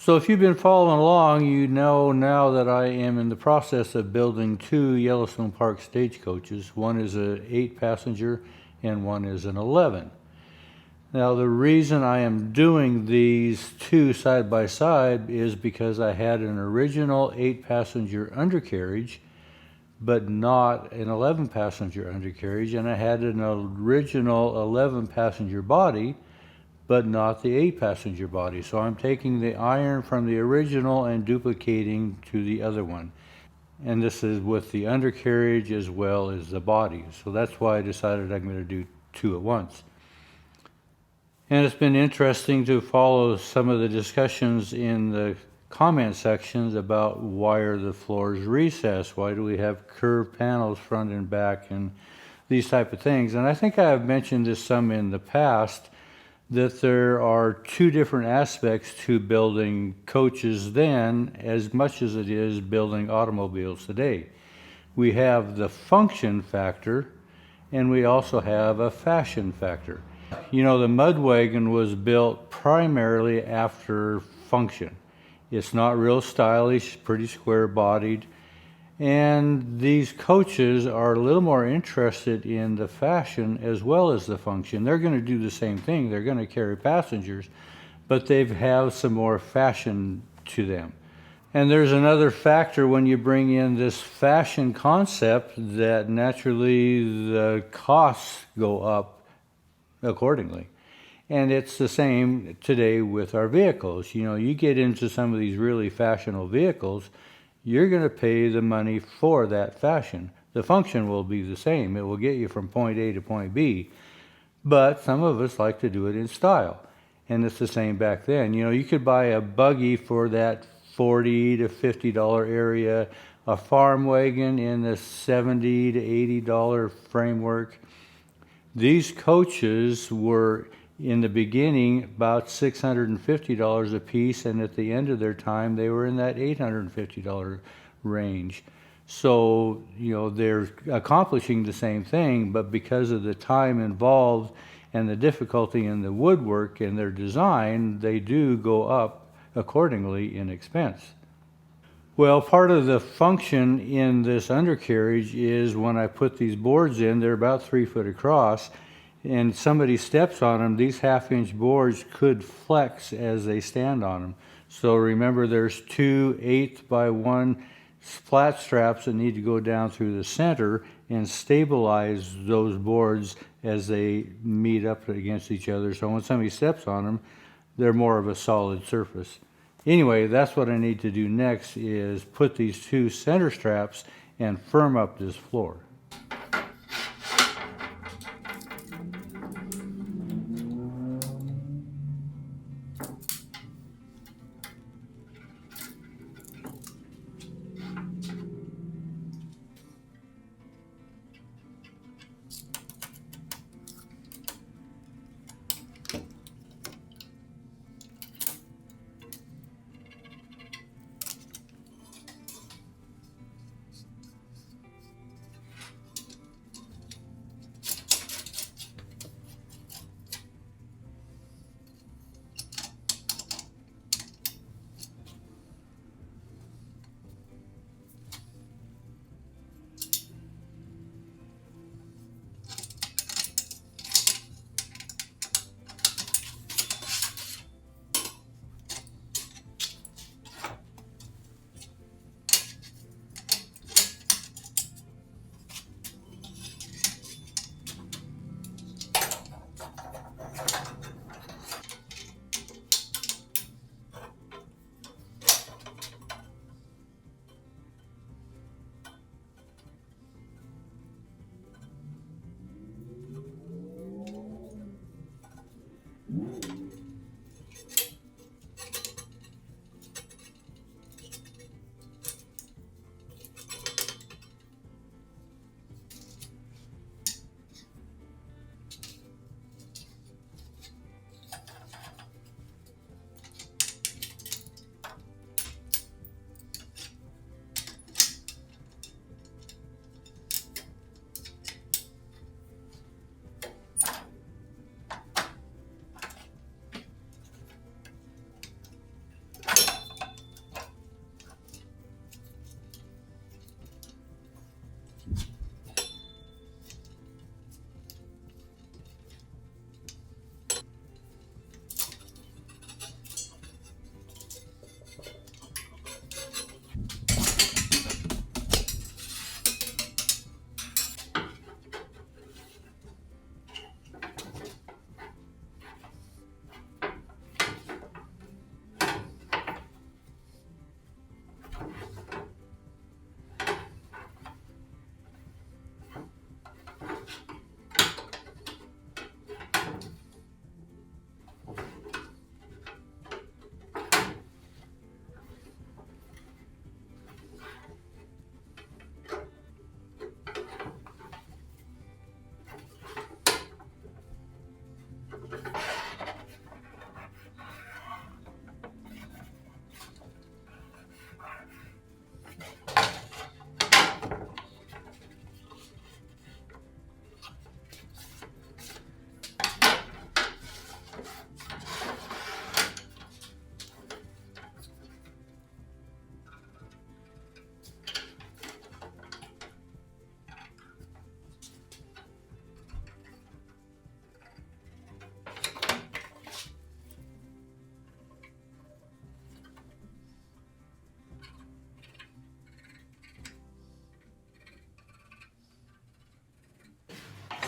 So if you've been following along, you know now that I am in the process of building two Yellowstone Park stagecoaches. One is an 8-passenger and one is an 11. Now the reason I am doing these two side by side is because I had an original 8-passenger undercarriage but not an 11-passenger undercarriage, and I had an original 11-passenger body but not the 8-passenger body. So I'm taking the iron from the original and duplicating to the other one. And this is with the undercarriage as well as the body. So that's why I decided I'm going to do two at once. And it's been interesting to follow some of the discussions in the comment sections about why are the floors recessed? Why do we have curved panels front and back and these type of things? And I think I have mentioned this some in the past, that there are two different aspects to building coaches then as much as it is building automobiles today. We have the function factor and we also have a fashion factor. You know, the mud wagon was built primarily after function. It's not real stylish, pretty square bodied. And these coaches are a little more interested in the fashion as well as the function. They're going to do the same thing. They're going to carry passengers, but they have some more fashion to them. And there's another factor when you bring in this fashion concept that naturally the costs go up accordingly. And it's the same today with our vehicles. You know, you get into some of these really fashionable vehicles, you're going to pay the money for that fashion. The function will be the same. It will get you from point A to point B. But some of us like to do it in style. And it's the same back then. You know, you could buy a buggy for that $40 to $50 area, a farm wagon in the $70 to $80 framework. These coaches were in the beginning about $650 a piece, and at the end of their time they were in that $850 range. So, you know, they're accomplishing the same thing, but because of the time involved and the difficulty in the woodwork and their design, they do go up accordingly in expense. Well, part of the function in this undercarriage is when I put these boards in, they're about 3 foot across, and somebody steps on them, these 1/2-inch boards could flex as they stand on them. So remember, there's two 1/8 by 1 flat straps that need to go down through the center and stabilize those boards as they meet up against each other. So when somebody steps on them, they're more of a solid surface. Anyway, that's what I need to do next, is put these two center straps and firm up this floor.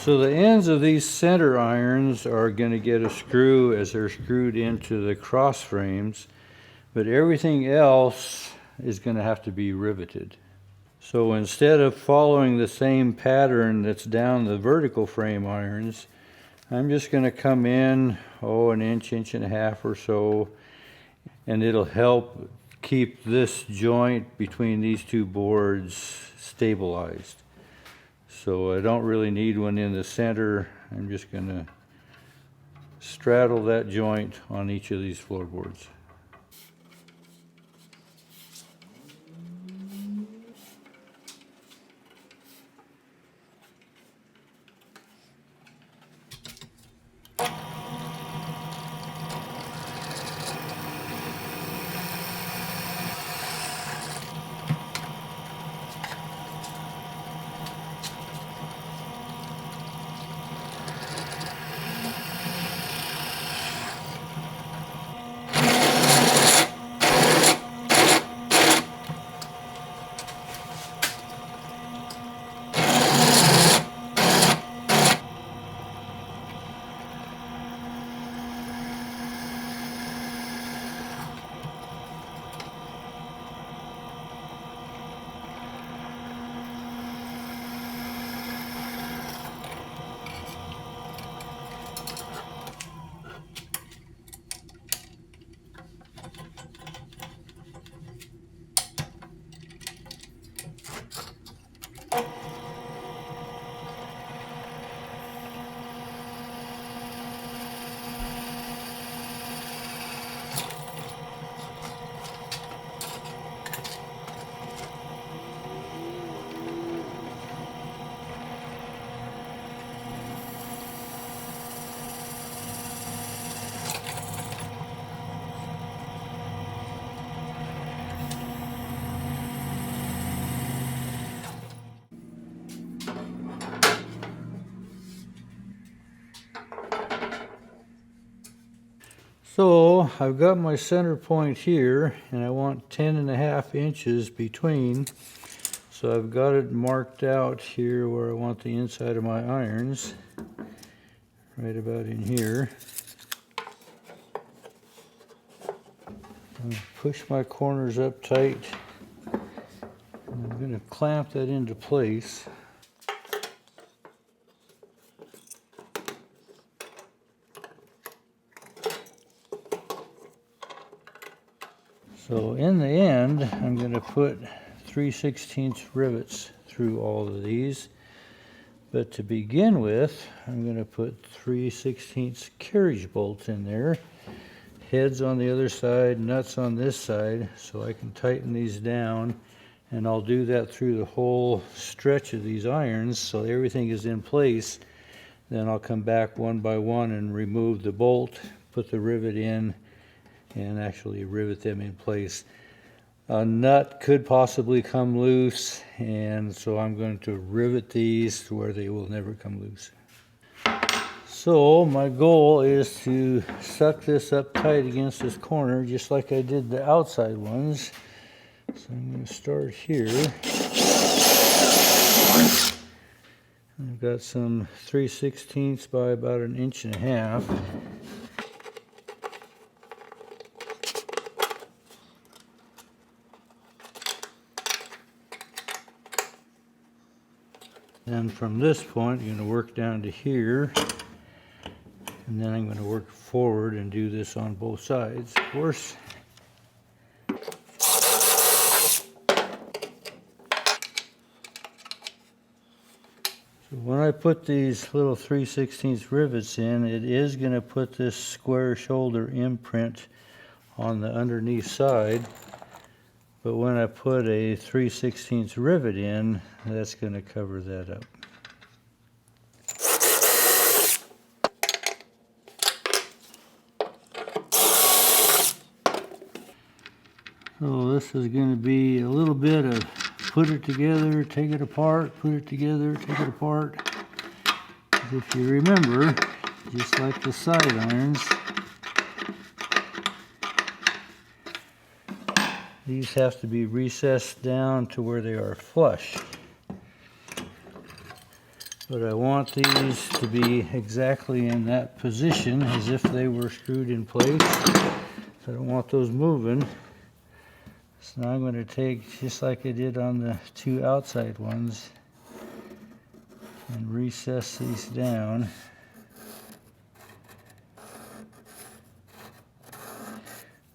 So the ends of these center irons are going to get a screw as they're screwed into the cross frames, but everything else is going to have to be riveted. So instead of following the same pattern that's down the vertical frame irons, I'm just going to come in, an inch, inch and a half or so, and it'll help keep this joint between these two boards stabilized. So I don't really need one in the center. I'm just going to straddle that joint on each of these floorboards. So I've got my center point here, and I want 10.5 inches between. So I've got it marked out here where I want the inside of my irons, right about in here. I'm going to push my corners up tight. I'm going to clamp that into place. So in the end, I'm going to put 3/16 rivets through all of these. But to begin with, I'm going to put 3/16 carriage bolts in there. Heads on the other side, nuts on this side, so I can tighten these down. And I'll do that through the whole stretch of these irons so everything is in place. Then I'll come back one by one and remove the bolt, put the rivet in, and actually rivet them in place. A nut could possibly come loose, and so I'm going to rivet these to where they will never come loose. So my goal is to suck this up tight against this corner just like I did the outside ones. So I'm going to start here. I've got some 3/16 by about 1.5 inches. Then from this point, I'm going to work down to here, and then I'm going to work forward and do this on both sides, of course. So when I put these little 3/16 rivets in, it is going to put this square shoulder imprint on the underneath side. But when I put a 3/16 rivet in, that's going to cover that up. So this is going to be a little bit of put it together, take it apart, put it together, take it apart. If you remember, just like the side irons, these have to be recessed down to where they are flush. But I want these to be exactly in that position as if they were screwed in place. So I don't want those moving. So now I'm going to take, just like I did on the two outside ones, and recess these down.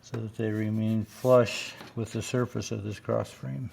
So that they remain flush with the surface of this cross frame.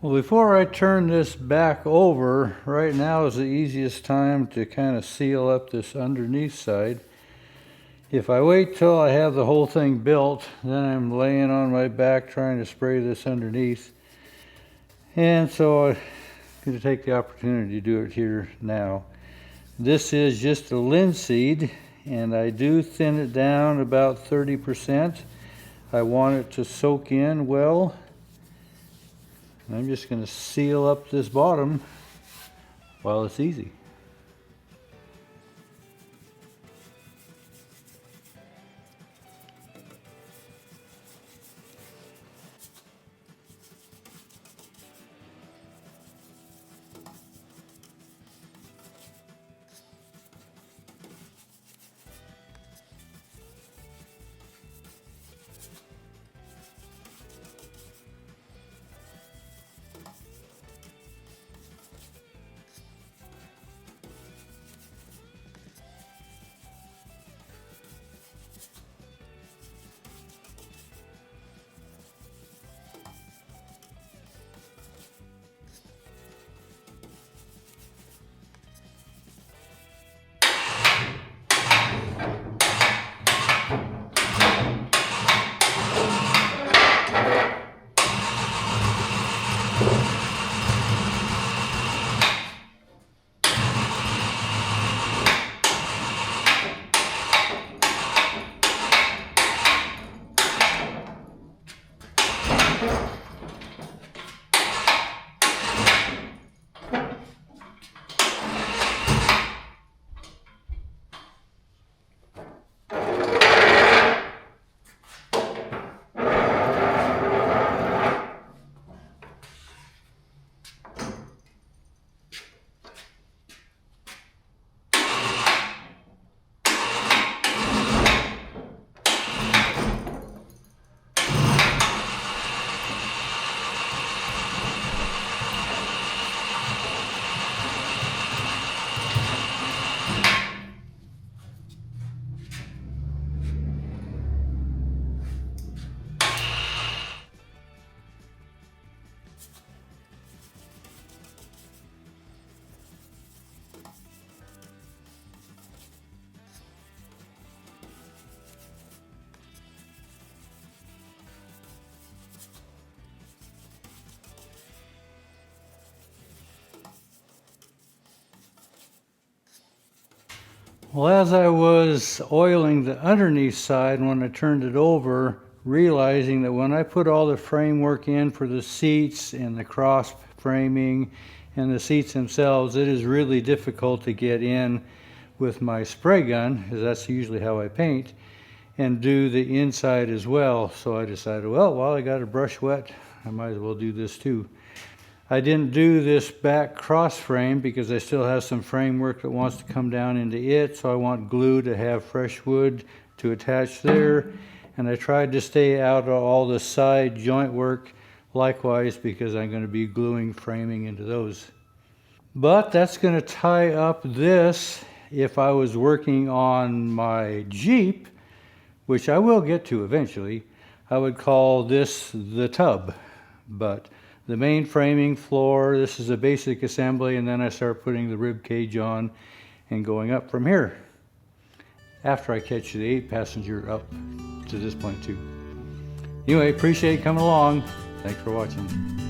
Well, before I turn this back over, right now is the easiest time to kind of seal up this underneath side. If I wait till I have the whole thing built, then I'm laying on my back trying to spray this underneath. And so I'm going to take the opportunity to do it here now. This is just a linseed, and I do thin it down about 30%. I want it to soak in well. I'm just going to seal up this bottom while it's easy. Well, as I was oiling the underneath side, when I turned it over, realizing that when I put all the framework in for the seats and the cross framing and the seats themselves, it is really difficult to get in with my spray gun, because that's usually how I paint, and do the inside as well. So I decided, well, while I got a brush wet, I might as well do this too. I didn't do this back cross frame because I still have some framework that wants to come down into it, so I want glue to have fresh wood to attach there. And I tried to stay out of all the side joint work likewise because I'm going to be gluing framing into those. But that's going to tie up this. If I was working on my Jeep, which I will get to eventually, I would call this the tub. But the main framing floor, this is a basic assembly, and then I start putting the rib cage on and going up from here. After I catch the 8-passenger up to this point too. Anyway, appreciate you coming along. Thanks for watching.